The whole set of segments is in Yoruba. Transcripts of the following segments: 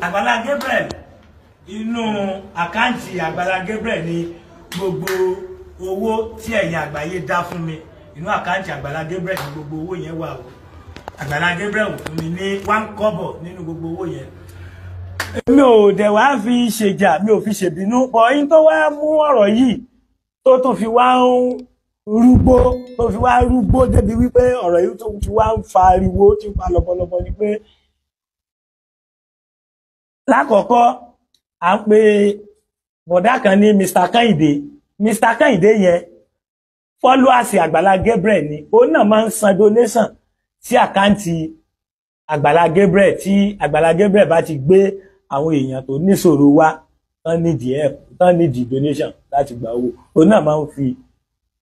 Àgbàlá Gabriel inú àkáǹtì Àgbàlá Gabriel ni gbogbo owó tí ẹ̀yin àgbáyé dá fún mi inú àkáǹtì Àgbàlá Gabriel ni gbogbo owó yẹn wà o. Àgbàlá Gabriel fún mi ní 1 kobo nínú gbogbo owó yẹn. Mi ò dẹ̀ wá fi ṣèjà, mi ò fi ṣèbínú, bọ̀ yín tó wá mú ọ̀rọ̀ yìí tó tún fi wá ń rúgbó débi wípé ọ̀rọ̀ yìí tó fi wá ń fa ariwo tí ń fa lọ́bọ̀lọ́bọ̀ ni pé lákọ̀ọ́kọ́ à ń pe bọ̀dá kan ní Mr. Kẹ́hìndé. Mr. Kẹ́hìndé yẹn followers Àgbàlá Gabriel ni, òun náà máa ń san donation sí àkáǹtì Àgbàlá Gabriel tí Àgbàlá Gabriel bá ti gbé àwọn èèyàn tó níṣòro wá tán nídìí help, tán nídìí donation láti gba owó, òun náà máa ń fi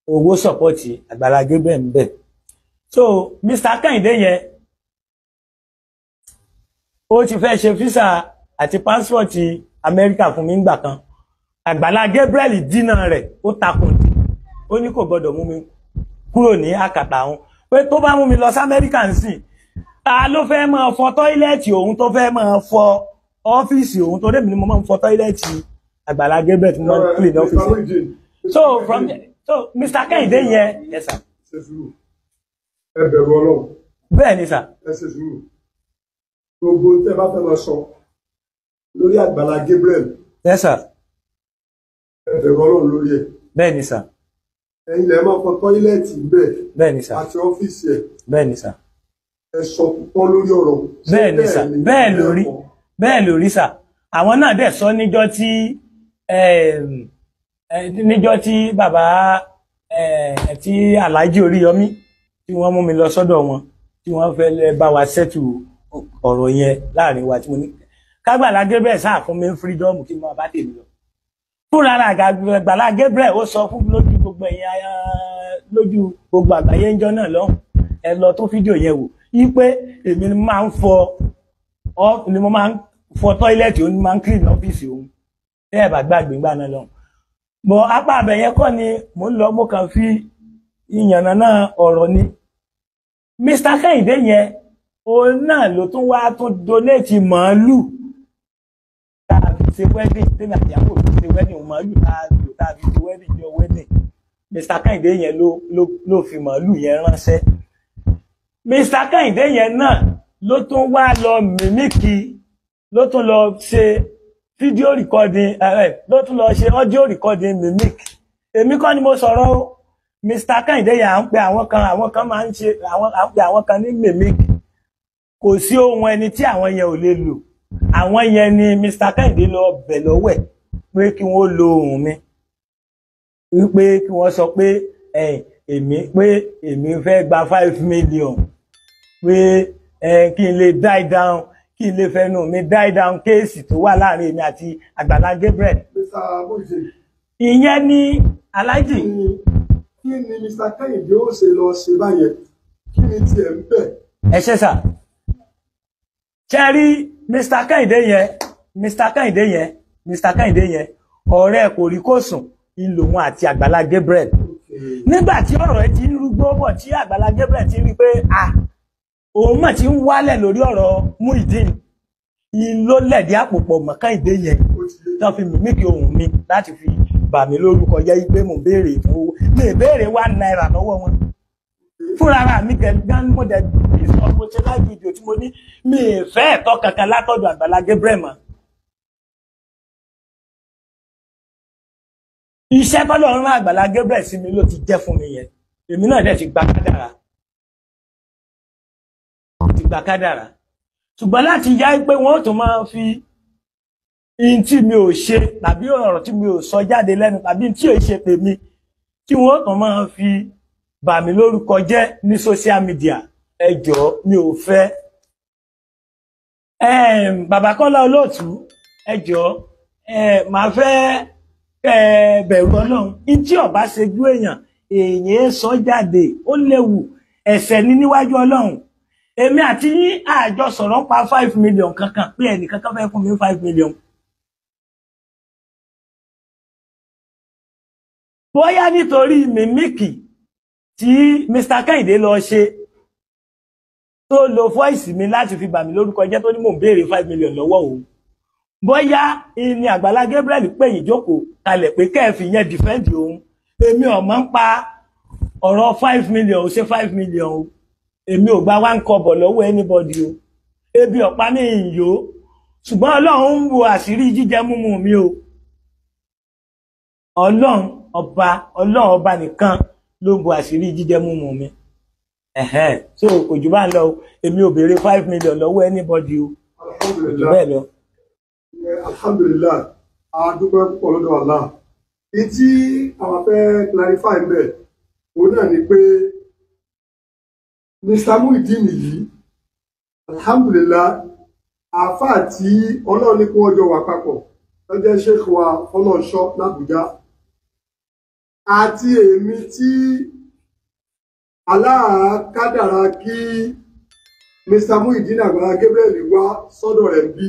owó support Àgbàlá Gabriel ń bẹ̀. So Mr. Kẹ́hìndé yẹn ó ti fẹ́ ṣe visa àti passport Amẹ́ríkà fún mi ńgbà kan. Àgbàlá Gabriel dínà rẹ̀, ó takùn dì, ó ní kò gbọdọ̀ mú mi kúrò ní àkàtà òun, pé tó bá mú mi lọ sí Amẹ́ríkà nsìn, ta ló fẹ́ máa fọ tọ́ílẹ̀tì òun, tó fẹ́ máa fọ ọ́fíìsì òun, tó débì ni mo máa ń fọ tọ́ílẹ̀tì Àgbàlá Gabriel tí mo máa ń clean ọ́fíìsì. So Mr. Kẹ́hìndé yẹn, yes sir. Ẹ bẹ̀rù Ọlọ́run. Bẹ́ẹ̀ ni sir. Ẹ ṣe sùúrù. Gbogbo tẹ́ bá fẹ́ máa sọ lórí Àgbàlá Gabriel. Yes sir. Ẹ bẹ̀rù Ọlọ́run lórí ẹ̀. Bẹ́ẹ̀ ni sir. Ẹ̀yin lẹ máa fọ tọ́ílẹ̀tì bẹ́ẹ̀. Bẹ́ẹ̀ ni sir. Àti ọ́fíìsì ẹ̀. Bẹ́ẹ̀ ni sir. Ẹ sọ púpọ̀ lórí ọ̀rọ̀. Bẹ́ẹ̀ ni sir. Bẹ́ẹ̀ lórí sir. Àwọn náà dẹ̀ sọ níjọ́ tí bàbá tí Alhaji Oríyọmí tí wọ́n mú mi lọ sọ́dọ̀ wọn tí wọ́n fẹ́ bá wa ṣẹ́tù ọ̀rọ̀ yẹn láàrin wa, tí mo ní k'Àgbàlá Gabriel sáà fún mi freedom kí n máa bá tèmi lọ. Fúnra Àgbàlá Gabriel ó sọ fún lójú gbogbo àgbáyé ńjọ́ náà lọ́hùn, ẹ lọ tó fídíò yẹn wò, wípé èmi ni mo máa ń fọ tọ́ílẹ̀tì òun, ni máa ń clean ọ́fíìsì òun, tẹ́ ẹ bá gbàgbé ńgbà náà lọ́hùn. Bọ̀ apá abẹ̀ yẹn kọ́ ni mò ń lọ, mo kàn fi ìyànnàná ọ̀rọ̀ ni. Mr. Kẹ́hìndé yẹn òun náà ló tún wá tún donate màálù tá a fi ṣe wedding, tèmi àti ìyàwó fi ṣe wedding, màálù tá a fi ṣe wedding jọ wedding. Mr. Kẹ́hìndé yẹn ló fi màálù yẹn ránṣẹ́. Mr. Kẹ́hìndé yẹn náà ló tún wá lọ mímíkì, ló tún lọ ṣe fídíò recording, ló tún lọ ṣe audio recording mimic. Èmi kọ́ ni mo sọ̀rọ̀ o. Mr. Kẹ́hìndé yẹn à ń pe àwọn kan máa ń ṣe, à ń pe àwọn kan ní mimic. Kò sí ohun ẹni tí àwọn yẹn ò lè lò. Àwọn yẹn ni Mr. Kẹ́hìndé lọ bẹ̀ lọ́wọ́ ẹ̀ pé kí wọ́n lo ohùn mi. Wípé kí wọ́n sọ pé èmi fẹ́ gba 5 million. Pé kí n lè die down, kí n lè fẹnu mi die down kéèsì tó wà láàrin èmi àti Àgbàlá Gabriel. Ìyẹn ni Alhaji. Kí ni Mr. Kẹ́hìndé ó ṣe lọ ṣe báyẹn? Kí ni tiẹ̀ ń bẹ̀? Ẹ ṣé sà. Ṣé rí Mr. Kẹ́hìndé yẹn, ọ̀rẹ́ kò rí kò sùn, ìlòun àti Àgbàlá Gabriel. Nígbà tí ọ̀rọ̀ ẹ ti ń rúgbó bọ̀, tí Àgbàlá Gabriel ti rí pé òun mọ̀ tí ń wálẹ̀ lórí ọ̀rọ̀ Muyideen, ló lẹ̀dí àpòpọ̀ mọ́ Kẹ́hìndé yẹn tán fi mímíkì ohùn mi láti fi bà mí lórúkọ jẹ́ pé mo béèrè fún owó. Mi ì béèrè 1 naira lọ́wọ́ wọn. Fúnra ara mi gẹ̀gán mo dẹ̀ mo ṣe live video tí mo ní mi ì fẹ́ ẹ̀tọ́ kankan látọ̀dọ̀ Àgbàlá Gabriel mọ́. Iṣẹ́ tọ́lọ́run rán Àgbàlá Gabriel sí mi ló ti jẹ́ fún mi yẹn. Èmi náà dẹ̀ ti gba kádàrá. Ṣùgbọ́n láti yá pé wọ́n tó máa fi in tí mi ò ṣe tàbí ọ̀rọ̀ tí mi ò sọ jáde lẹ́nu tàbí tí ò ṣe tèmi tí wọ́n tó máa fi bà mí lórúkọ jẹ́ ní social media, ẹ jọ̀ọ́ mi ò fẹ́. Bàbá Kọ́lá Olóòtú, ẹ jọ̀ọ́ màá fẹ́ bẹ̀rù Ọlọ́run. In tí ó bá ṣe jú èèyàn sọ jáde, ó léwu, ẹ̀ṣẹ̀ ní níwájú Ọlọ́run. Èmi àti yín àjọ sọ̀rọ̀ pa 5 million kankan pé ẹnì kankan fẹ́ fún mi 5 million. Bóyá nítorí mímíkì tí Mr. Kẹ́hìndé lọ ṣe tó lo voice mi láti fi bà mí lórúkọ jẹ́ tó ní mò ń béèrè 5 million lọ́wọ́ òun bóyá ní Àgbàlá Gabriel pé ìjókòó kalẹ̀ pé kẹ́ẹ̀fì yẹn defend òun èmi ò mọ̀ ń pa ọ̀rọ̀ 5 million ó ṣe 5 million o èmi ò gba 1 kobo lọ́wọ́ anybody o ebi ọ̀pá mi ìyó ṣùgbọ́n Ọlọ́run ń wo àṣírí jíjẹ múmu mi o Ọlọ́run ọba nìkan ló ń bo àṣírí jíjẹ múmu mi so kò jù bá ń lọ èmi ò béèrè 5 million lọ́wọ́ anybody o bẹ́ẹ̀ lọ. Alhamdulillah a dúpẹ́ púpọ̀ lọ́dọ̀ Allah tí àwọn fẹ́ clarify ń bẹ̀ òun náà ni pé Mr. Muyideen yìí alhamdulillah àáfàá tí Ọlọ́run ní kí wọ́n jọ wà papọ̀ lọ́jọ́ Sheikh wa Fọlọ́nṣọ́ l'Àbújá àti èmi tí Allah kádàrá kí Mr. Muyideen Àgbàlá Gabriel wá sọ́dọ̀ rẹ̀ bí.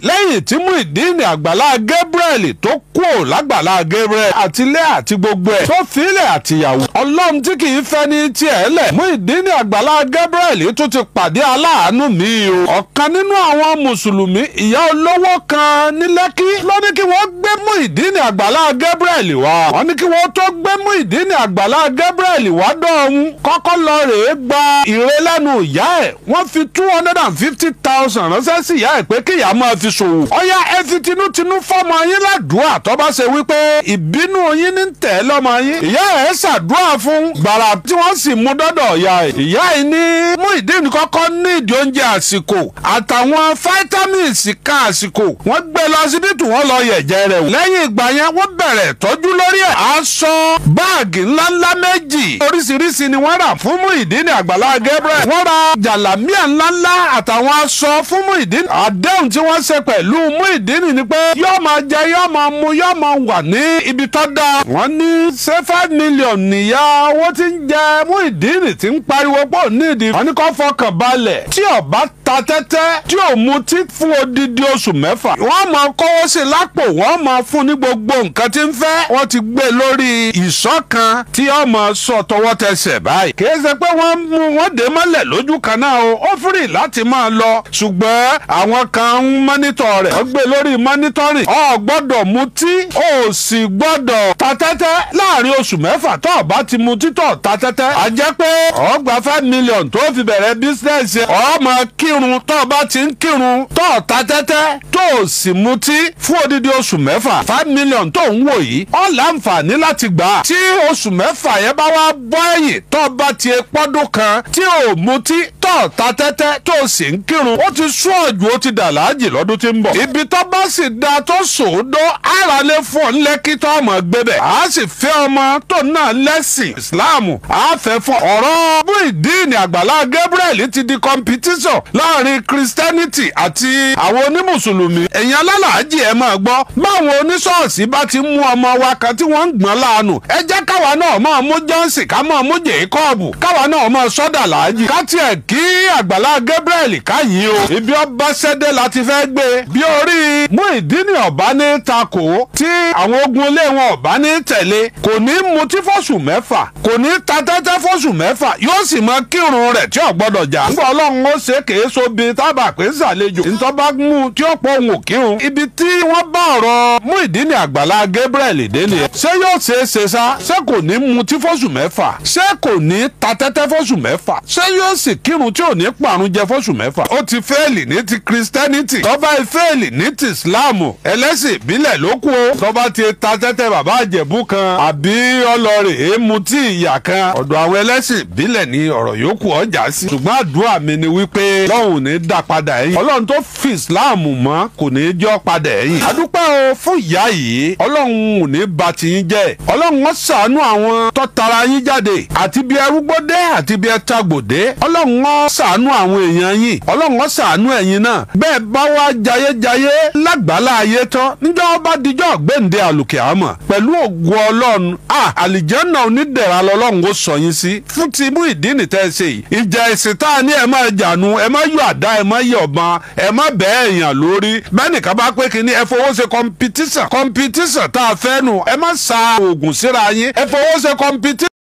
lẹ́yìn tí Muyideen Àgbàlá Gabriel tó kúrò l'Àgbàlá Gabriel àtilé àti gbogbo ẹ̀ tó filẹ̀ àtìyàwó Ọlọ́run tí kì í fẹ́ ní tiẹ̀ lẹ̀ Muyideen Àgbàlá Gabriel tó ti pàdé aláàánú mi o ọ̀kan nínú àwọn mùsùlùmí ìyá olówó kan ní Lẹ́kí ló ní kí wọ́n gbé Muyideen Àgbàlá Gabriel wá wọ́n ní kí wọ́n tó gbé Muyideen Àgbàlá Gabriel wá dọ̀hún kọ́kọ́ lọ rèé gba ìre lẹ́nu ìyá ẹ̀ wọ́n fi 250,000 ránṣẹ́ sí ìyá ẹ̀ pé kí ìyá máa fi ṣòwò ọ̀yá ẹ fi tinútinú fọ́mọ yín ládùúà tó bá ṣe wípé ìbínú yín ní tẹ̀ lọ́mọ yín ìyá ẹ̀ ṣàdúrà fún gbàrà tí wọ́n sì mú dọ́dọ̀ ìyá ẹ̀ ìyá ẹ̀ ní Muyideen kọ́kọ́ ní ìdí oúnjẹ àsìkò àtàwọn vitamins ká àsìkò wọ́n gbé lọ síbítù wọ́n lọ yẹ̀jẹ̀ rẹ̀ wò lẹ́yìn ìgbà yẹn wọ́n bẹ̀rẹ̀ tọ́jú lórí ẹ̀ aṣọ báàgì ńláńlá méjì oríṣiríṣi ni wọ́n rà fún Muyideen Àgbàlá Gabriel wọ́n ra jàlámíà ńláńlá àtàwọn aṣọ fún Muyideen àdéhùn tí wọ́n ṣe pẹ̀lú Muyideen ni pé yóò máa jẹ yóò máa mu yóò máa wà ní ibi tó dáa wọ́n ní ṣé 5 million nìyá owó tí ń jẹ Muyideen tí ń pariwo pọ̀ nídìí wọ́n ní kó fọkàn balẹ̀ tí ó bá ta tẹ́tẹ́ tí ò mutí fún odidi oṣù 6 wọ́n máa kọ́wọ́ sí lápò wọ́n máa fún ní gbogbo nǹkan tí ń fẹ́ wọ́n ti gbé lórí ìṣọ́ kan tí ó máa sọ tọwọ́ tẹsẹ̀ báyìí kì í ṣe pé wọ́n mú wọn dé mọ́lẹ̀ lójú kan náà o ó fìrì láti máa lọ ṣùgbọ́n àwọn kan ń mọ́nítọ̀ rẹ̀ wọ́n gbé lórí mọ́nítọ́rì ó gbọ́dọ̀ mutí ó sì gbọ́dọ̀ ta tẹ́tẹ́ láàrin oṣù 6 tó o bá ti mutí tó ta tẹ́tẹ́ a jẹ́ pé ó gba 5 million tó fi bẹ̀rẹ̀ bísínẹ́sì ó máa kírun tó o bá ti ń kírun tó o ta tẹ́tẹ́ tó o sì mutí fún odidi oṣù 6 5 million tó ń wò yìí ó láǹfààní láti gbà á tí oṣù 6 yẹn bá wá bọ́ ẹ̀yìn tó o bá ti pọ́dún kan tí o mutí tó o ta tẹ́tẹ́ tó o sì ń kírun ó ti sún ọ̀jù ó ti dà láàjì lọ́dún tí ń bọ̀. ibi tó bá sì da tó sòódó ara lè fún ọ Lẹ́kí tó ọmọ gbébẹ̀ a sì fẹ́ ọmọ tó náà lẹ́sìn Ìsìláàmù a fẹ́ fún ọ̀rọ̀ Muyideen Àgbàlá Gabriel ti di competition láàrin Christianity àti àwọn onímùsùlùmí ẹ̀yin alálàájì ẹ̀ máa gbọ́ báwọn oníṣọ́ọ̀ṣì bá ti mú ọmọ wa kan tí wọ́n ń gbọ́n láàánú ẹ jẹ́ káwa náà máa mú Johnson ká máa mú Jacob káwa náà máa sọ́dà láàjì ká tiẹ̀ kí Àgbàlá Gabriel káyìí o ibi ọba ṣẹ́dẹ̀ láti fẹ́ gbé bí orí Muyideen ọ̀bá ní takò tí àwọn ogun ilé wọn ọ̀bá ní tẹ̀lé kò ní mutí fọ́ṣù 6 kò ní ta tẹ́tẹ́ fọ́ṣù 6 yóò sì mọ kírun rẹ̀ tí ò gbọ́dọ̀ jà nígbà Ọlọ́run ó ṣe kèé sobi tábà pé ṣàlejò nítorí bá mú tí ó pọ̀ òun ò kírun ibi tí wọ́n bá ọ̀rọ̀ Muyideen Àgbàlá Gabriel dé nìyẹn ṣé yóò ṣe é ṣe sá ṣé kò ní mutí fọ́ṣù 6 ṣé kò ní ta tẹ́tẹ́ fọ́ṣù 6 ṣé yóò sì kírun tí ò ní pàrún jẹ fọ́ṣù 6 ó ti fẹ́ẹ̀lì ní ti Christianity tọ́ba ìfẹ́ẹ̀lì ní ti Islamu ẹlẹ́sìn ìbílẹ̀ ló kù ó tọ́ba ti ta tẹ́tẹ́ bàbá àjẹ̀bú kan àbí ọlọ́rẹ̀ èému tí ìyà kan ọ̀dọ̀ àwọn ẹlẹ́sìn ìbílẹ̀ ní ọ̀rọ̀ yòókù ọjà sí ṣùgbọ́n àdúrà mi ni wípé lọ́hùn ní dá padà ẹ̀yìn Ọlọ́run tó fi Islamu mọ́ kò ní jọ́ padà ẹ̀yìn adúpẹ́ o fún ìyá yìí Ọlọ́run ò ní ba ti yín jẹ́ Ọlọ́run wọn ṣàánú àwọn tó tara yín jáde àti bí ẹrúgbódé àti bí ẹtagbòdé Ọlọ́run wọn ṣàánú àwọn èèyàn yín Ọlọ́run wọn ṣàánú ẹ̀yin náà bẹ́ẹ̀ bá wá jayéjayé lágbàlá ayé tán níjọ́ wọn bá dijọ́ gbẹ̀ǹde àlùkè àmọ̀ pẹ̀lú ògo Ọlọ́run àlìjẹ́nà onídẹ̀ra lọ́lọ́run ó sọ yín sí fún ti Muyideen tẹ́ ẹ ṣe yìí ìjà ẹ̀sìn tá a ní ẹ máa jànú ẹ má yọ àdá ẹ má yọ ọ̀bọ̀n ẹ má bẹ́ẹ̀ èèyàn lórí bẹ́ẹ̀ nìkan bá pé kínní ẹ fowó ṣe competition tá a fẹ́ nù ẹ má sa oògùn síra yín ẹ fowó ṣe competition.